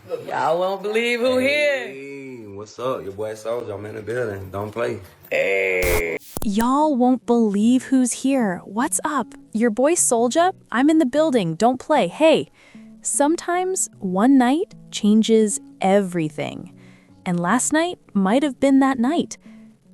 Y'all won't believe who here. Hey, what's up? Your boy Soulja. I'm in the building. Don't play. Hey. Y'all won't believe who's here. What's up? Your boy Soulja? I'm in the building. Don't play. Hey, sometimes one night changes everything. And last night might have been that night.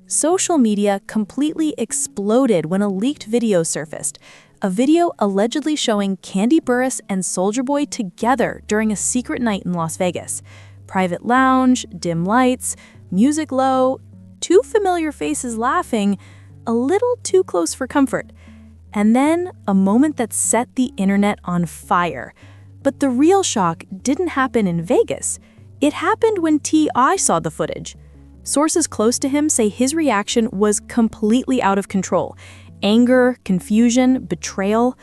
Social media completely exploded when a leaked video surfaced. A video allegedly showing Kandi Burruss and Soulja Boy together during a secret night in Las Vegas. Private lounge, dim lights, music low, two familiar faces laughing, a little too close for comfort. And then a moment that set the internet on fire. But the real shock didn't happen in Vegas. It happened when T.I. saw the footage. Sources close to him say his reaction was completely out of control. Anger, confusion, betrayal.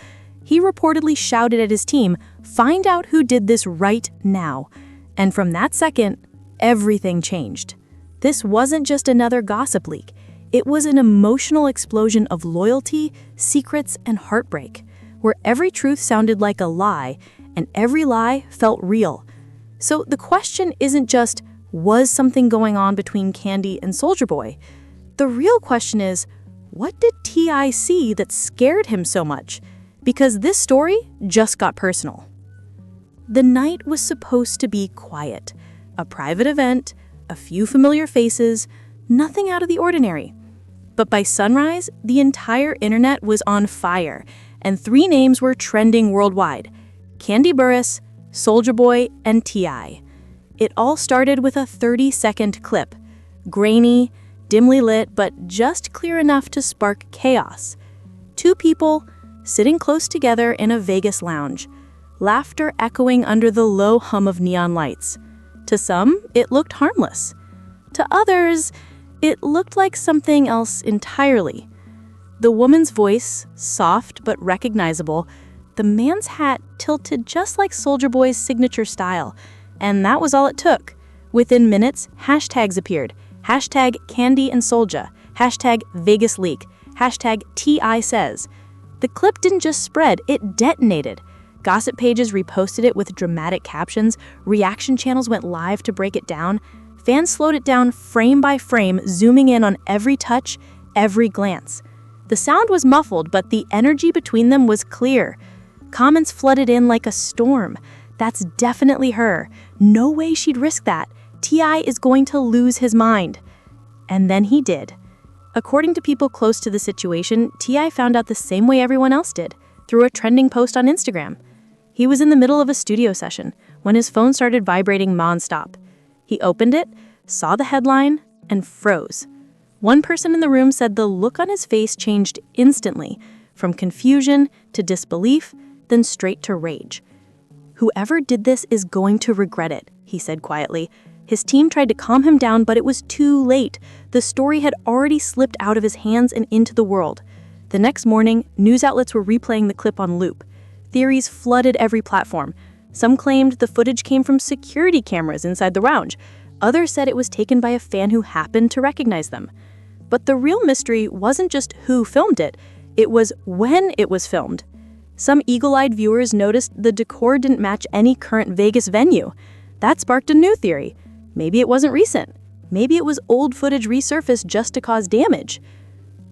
He reportedly shouted at his team, "Find out who did this right now." And from that second, everything changed. This wasn't just another gossip leak. It was an emotional explosion of loyalty, secrets, and heartbreak, where every truth sounded like a lie, and every lie felt real. So the question isn't just, was something going on between Kandi and Soulja Boy? The real question is, what did T.I. see that scared him so much? Because this story just got personal. The night was supposed to be quiet. A private event, a few familiar faces, nothing out of the ordinary. But by sunrise, the entire internet was on fire, and three names were trending worldwide: Kandi Burruss, Soulja Boy, and T.I. It all started with a 30-second clip. Grainy, dimly lit, but just clear enough to spark chaos. Two people sitting close together in a Vegas lounge, laughter echoing under the low hum of neon lights. To some, it looked harmless. To others, it looked like something else entirely. The woman's voice, soft but recognizable, the man's hat tilted just like Soulja Boy's signature style, and that was all it took. Within minutes, hashtags appeared. Hashtag Kandi and Soulja, hashtag Vegas leak, hashtag T.I. says. The clip didn't just spread, it detonated. Gossip pages reposted it with dramatic captions, reaction channels went live to break it down. Fans slowed it down frame by frame, zooming in on every touch, every glance. The sound was muffled, but the energy between them was clear. Comments flooded in like a storm. "That's definitely her. No way she'd risk that. T.I. is going to lose his mind." And then he did. According to people close to the situation, T.I. found out the same way everyone else did, through a trending post on Instagram. He was in the middle of a studio session when his phone started vibrating nonstop. He opened it, saw the headline, and froze. One person in the room said the look on his face changed instantly, from confusion to disbelief, then straight to rage. "Whoever did this is going to regret it," he said quietly. His team tried to calm him down, but it was too late. The story had already slipped out of his hands and into the world. The next morning, news outlets were replaying the clip on loop. Theories flooded every platform. Some claimed the footage came from security cameras inside the lounge. Others said it was taken by a fan who happened to recognize them. But the real mystery wasn't just who filmed it, it was when it was filmed. Some eagle-eyed viewers noticed the decor didn't match any current Vegas venue. That sparked a new theory. Maybe it wasn't recent. Maybe it was old footage resurfaced just to cause damage.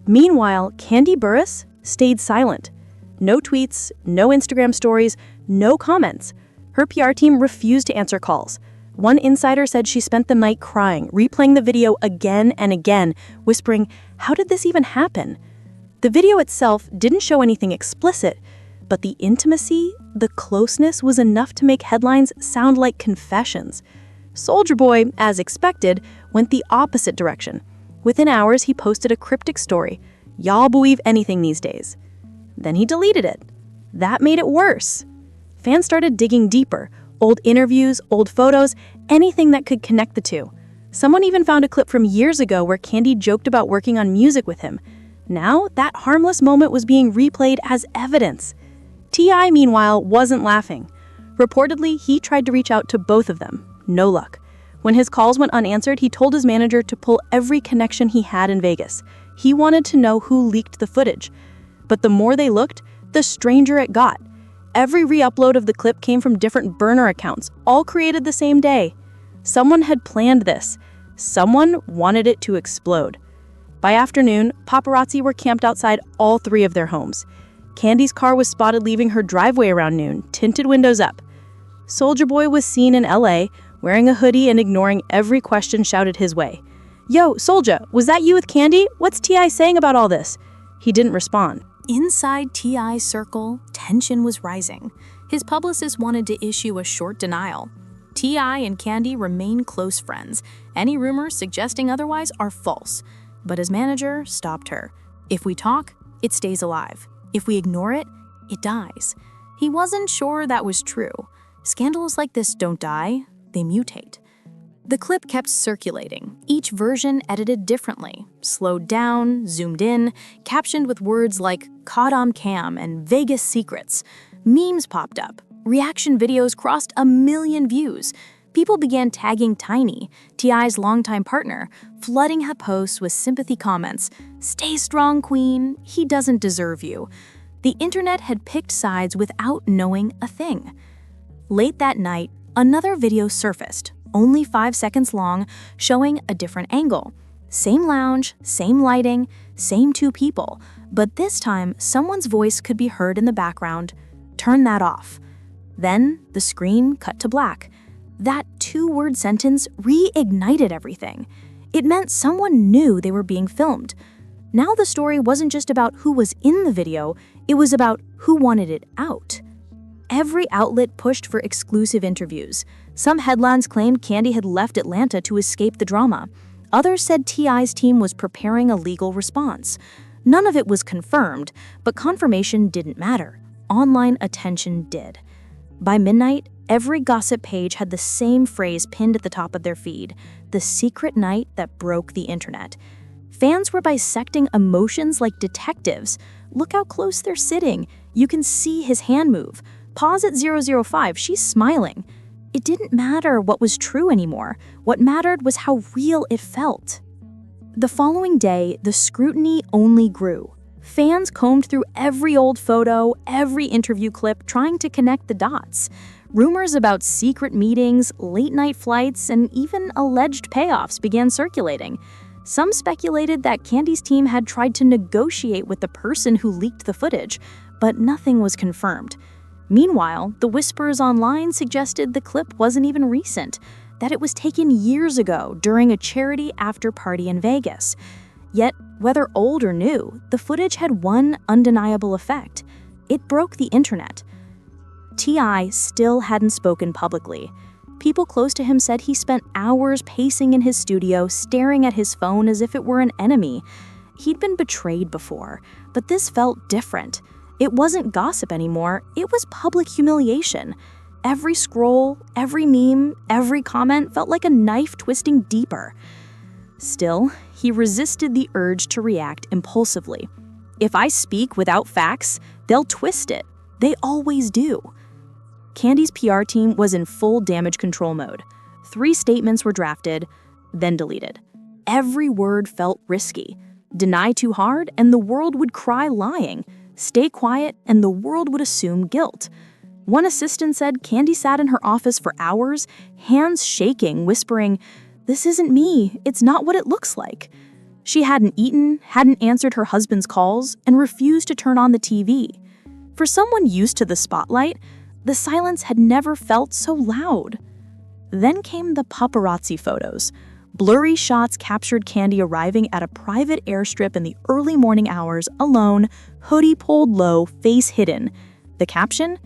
Meanwhile, Kandi Burruss stayed silent. No tweets, no Instagram stories, no comments. Her PR team refused to answer calls. One insider said she spent the night crying, replaying the video again and again, whispering, "How did this even happen?" The video itself didn't show anything explicit, but the intimacy, the closeness was enough to make headlines sound like confessions. Soulja Boy, as expected, went the opposite direction. Within hours, he posted a cryptic story. "Y'all believe anything these days." Then he deleted it. That made it worse. Fans started digging deeper. Old interviews, old photos, anything that could connect the two. Someone even found a clip from years ago where Kandi joked about working on music with him. Now, that harmless moment was being replayed as evidence. T.I., meanwhile, wasn't laughing. Reportedly, he tried to reach out to both of them. No luck. When his calls went unanswered, he told his manager to pull every connection he had in Vegas. He wanted to know who leaked the footage. But the more they looked, the stranger it got. Every re-upload of the clip came from different burner accounts, all created the same day. Someone had planned this. Someone wanted it to explode. By afternoon, paparazzi were camped outside all 3 of their homes. Kandi's car was spotted leaving her driveway around noon, tinted windows up. Soulja Boy was seen in LA, wearing a hoodie and ignoring every question shouted his way. "Yo, Soulja, was that you with Kandi? What's T.I. saying about all this?" He didn't respond. Inside T.I.'s circle, tension was rising. His publicist wanted to issue a short denial. T.I. and Kandi remain close friends. Any rumors suggesting otherwise are false. But his manager stopped her. If we talk, it stays alive. If we ignore it, it dies. He wasn't sure that was true. Scandals like this don't die, they mutate. The clip kept circulating, each version edited differently, slowed down, zoomed in, captioned with words like "caught on cam" and "Vegas secrets." Memes popped up. Reaction videos crossed 1 million views. People began tagging Tiny, T.I.'s longtime partner, flooding her posts with sympathy comments. "Stay strong, queen. He doesn't deserve you." The internet had picked sides without knowing a thing. Late that night, another video surfaced, only 5 seconds long, showing a different angle. Same lounge, same lighting, same 2 people, but this time someone's voice could be heard in the background. Turn that off. Then the screen cut to black. That 2-word sentence reignited everything. It meant someone knew they were being filmed. Now the story wasn't just about who was in the video, it was about who wanted it out. Every outlet pushed for exclusive interviews. Some headlines claimed Kandi had left Atlanta to escape the drama. Others said T.I.'s team was preparing a legal response. None of it was confirmed, but confirmation didn't matter. Online attention did. By midnight, every gossip page had the same phrase pinned at the top of their feed: the secret night that broke the internet. Fans were dissecting emotions like detectives. Look how close they're sitting. You can see his hand move. Pause at 005, she's smiling. It didn't matter what was true anymore. What mattered was how real it felt. The following day, the scrutiny only grew. Fans combed through every old photo, every interview clip, trying to connect the dots. Rumors about secret meetings, late-night flights, and even alleged payoffs began circulating. Some speculated that Kandi's team had tried to negotiate with the person who leaked the footage, but nothing was confirmed. Meanwhile, the whispers online suggested the clip wasn't even recent, that it was taken years ago during a charity after-party in Vegas. Yet, whether old or new, the footage had one undeniable effect. It broke the internet. T.I. still hadn't spoken publicly. People close to him said he spent hours pacing in his studio, staring at his phone as if it were an enemy. He'd been betrayed before, but this felt different. It wasn't gossip anymore, it was public humiliation. Every scroll, every meme, every comment felt like a knife twisting deeper. Still, he resisted the urge to react impulsively. If I speak without facts, they'll twist it. They always do. Kandi's PR team was in full damage control mode. 3 statements were drafted, then deleted. Every word felt risky. Deny too hard, and the world would cry lying. Stay quiet, and the world would assume guilt. One assistant said Kandi sat in her office for hours, hands shaking, whispering, "This isn't me. It's not what it looks like." She hadn't eaten, hadn't answered her husband's calls, and refused to turn on the TV. For someone used to the spotlight, the silence had never felt so loud. Then came the paparazzi photos. Blurry shots captured Kandi arriving at a private airstrip in the early morning hours, alone, hoodie pulled low, face hidden. The caption?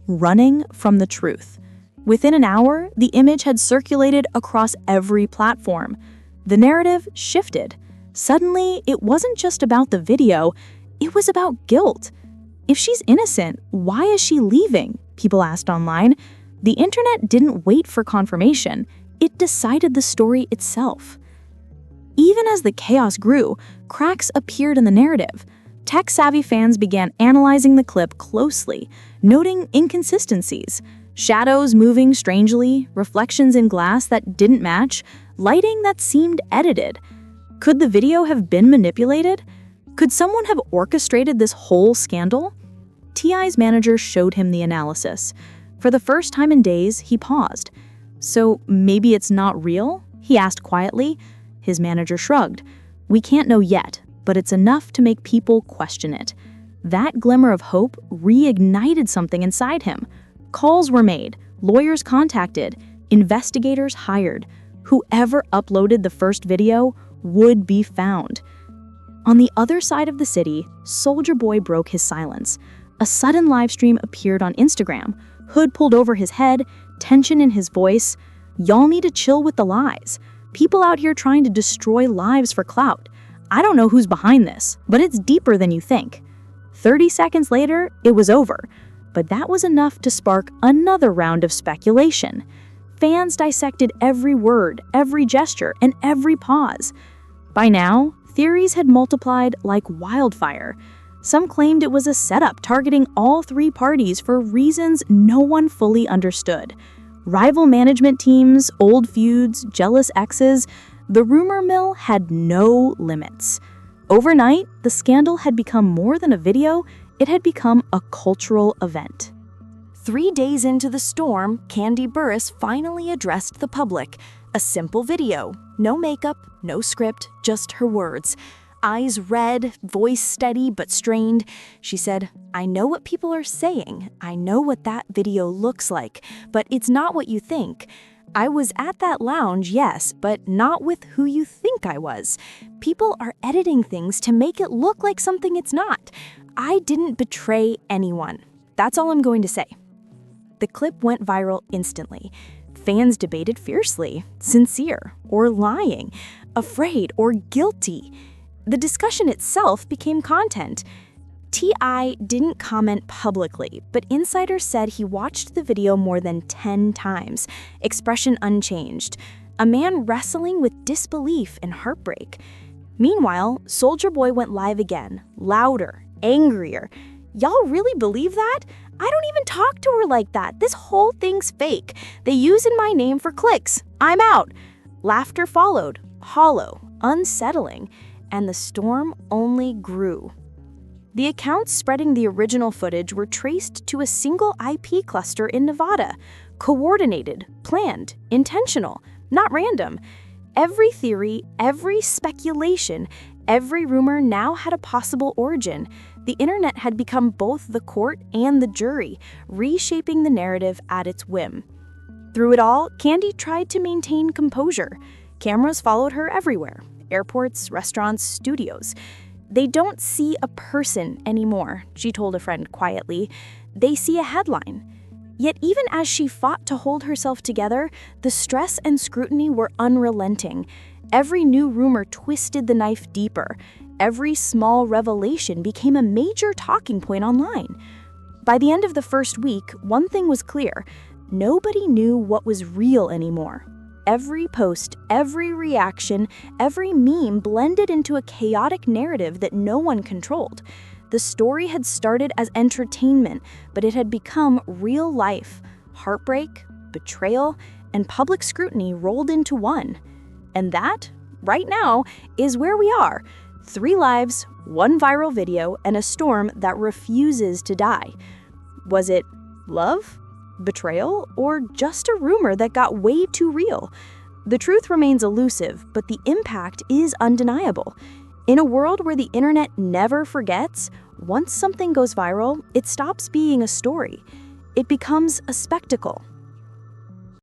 "Running from the truth." Within an hour, the image had circulated across every platform. The narrative shifted. Suddenly, it wasn't just about the video, it was about guilt. If she's innocent, why is she leaving? People asked online. The internet didn't wait for confirmation, it decided the story itself. Even as the chaos grew, cracks appeared in the narrative. Tech-savvy fans began analyzing the clip closely, noting inconsistencies. Shadows moving strangely, reflections in glass that didn't match, lighting that seemed edited. Could the video have been manipulated? Could someone have orchestrated this whole scandal? T.I.'s manager showed him the analysis. For the first time in days, he paused. "So maybe it's not real?" he asked quietly. His manager shrugged. "We can't know yet, but it's enough to make people question it." That glimmer of hope reignited something inside him. Calls were made, lawyers contacted, investigators hired. Whoever uploaded the first video would be found. On the other side of the city, Soulja Boy broke his silence. A sudden live stream appeared on Instagram. Hood pulled over his head, tension in his voice. "Y'all need to chill with the lies. People out here trying to destroy lives for clout. I don't know who's behind this, but it's deeper than you think." 30 seconds later, it was over. But that was enough to spark another round of speculation. Fans dissected every word, every gesture, and every pause. By now, theories had multiplied like wildfire. Some claimed it was a setup targeting all three parties for reasons no one fully understood. Rival management teams, old feuds, jealous exes, the rumor mill had no limits. Overnight, the scandal had become more than a video, it had become a cultural event. 3 days into the storm, Kandi Burruss finally addressed the public. A simple video, no makeup, no script, just her words. Eyes red, voice steady but strained. She said, "I know what people are saying. I know what that video looks like, but it's not what you think. I was at that lounge, yes, but not with who you think I was. People are editing things to make it look like something it's not. I didn't betray anyone. That's all I'm going to say." The clip went viral instantly. Fans debated fiercely, sincere or lying, afraid or guilty. The discussion itself became content. T.I. didn't comment publicly, but insiders said he watched the video more than 10 times, expression unchanged, a man wrestling with disbelief and heartbreak. Meanwhile, Soulja Boy went live again, louder, angrier. "Y'all really believe that? I don't even talk to her like that. This whole thing's fake. They using my name for clicks. I'm out." Laughter followed, hollow, unsettling, and the storm only grew. The accounts spreading the original footage were traced to a single IP cluster in Nevada. Coordinated, planned, intentional, not random. Every theory, every speculation, every rumor now had a possible origin. The internet had become both the court and the jury, reshaping the narrative at its whim. Through it all, Kandi tried to maintain composure. Cameras followed her everywhere. Airports, restaurants, studios. "They don't see a person anymore," she told a friend quietly. "They see a headline." Yet even as she fought to hold herself together, the stress and scrutiny were unrelenting. Every new rumor twisted the knife deeper. Every small revelation became a major talking point online. By the end of the first week, one thing was clear. Nobody knew what was real anymore. Every post, every reaction, every meme blended into a chaotic narrative that no one controlled. The story had started as entertainment, but it had become real life. Heartbreak, betrayal, and public scrutiny rolled into one. And that, right now, is where we are. 3 lives, 1 viral video, and a storm that refuses to die. Was it love? Betrayal, or just a rumor that got way too real? The truth remains elusive, but the impact is undeniable. In a world where the internet never forgets, once something goes viral, it stops being a story. It becomes a spectacle,